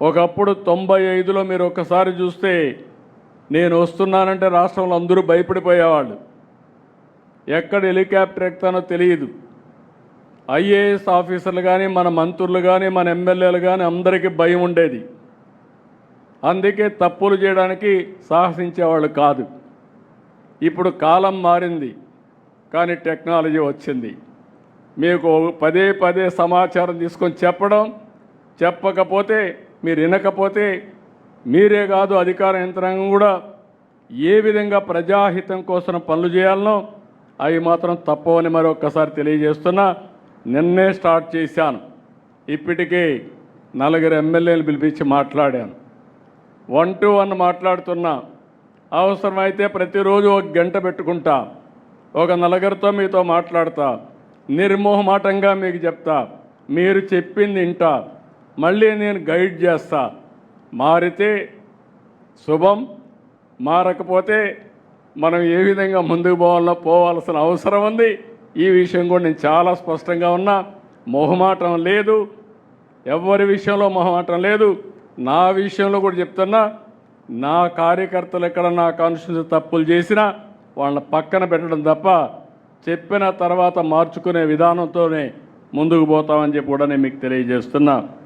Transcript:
ఒకప్పుడు 95లో మీరు ఒక్కసారి చూస్తే నేను వస్తున్నానంటే రాష్ట్రంలో అందరూ భయపడిపోయేవాళ్ళు. ఎక్కడ హెలికాప్టర్ ఎక్కుతానో తెలియదు. ఐఏఎస్ ఆఫీసర్లు కానీ, మన మంత్రులు కానీ, మన ఎమ్మెల్యేలు కానీ అందరికీ భయం ఉండేది. అందుకే తప్పులు చేయడానికి సాహసించేవాళ్ళు కాదు. ఇప్పుడు కాలం మారింది, కానీ టెక్నాలజీ వచ్చింది. మీకు పదే పదే సమాచారం తీసుకొని చెప్పకపోతే మీరు వినకపోతే మీరే కాదు అధికార యంత్రాంగం కూడా ఏ విధంగా ప్రజాహితం కోసం పనులు చేయాలనో అవి మాత్రం తప్పవని మరొకసారి తెలియజేస్తున్నా. నిన్నే స్టార్ట్ చేశాను. ఇప్పటికే 4 ఎమ్మెల్యేలు పిలిపించి మాట్లాడాను. 1-to-1 మాట్లాడుతున్నా. అవసరమైతే ప్రతిరోజు 1 గంట పెట్టుకుంటా. ఒక 4 మీతో మాట్లాడతా. నిర్మోహమాటంగా మీకు చెప్తా. మీరు చెప్పింది వింటా. మళ్ళీ నేను గైడ్ చేస్తా. మారితే శుభం, మారకపోతే మనం ఏ విధంగా ముందుకు పోవాల్సిన అవసరం ఉంది. ఈ విషయం కూడా నేను చాలా స్పష్టంగా ఉన్నా. మొహమాటం లేదు, ఎవరి విషయంలో మొహమాటం లేదు. నా విషయంలో కూడా చెప్తున్నా. నా కార్యకర్తలు ఎక్కడ నా కాన్స్టిట్యూన్సీ తప్పులు చేసినా వాళ్ళని పక్కన పెట్టడం తప్ప చెప్పిన తర్వాత మార్చుకునే విధానంతోనే ముందుకు పోతామని చెప్పి కూడా నేను మీకు తెలియజేస్తున్నా.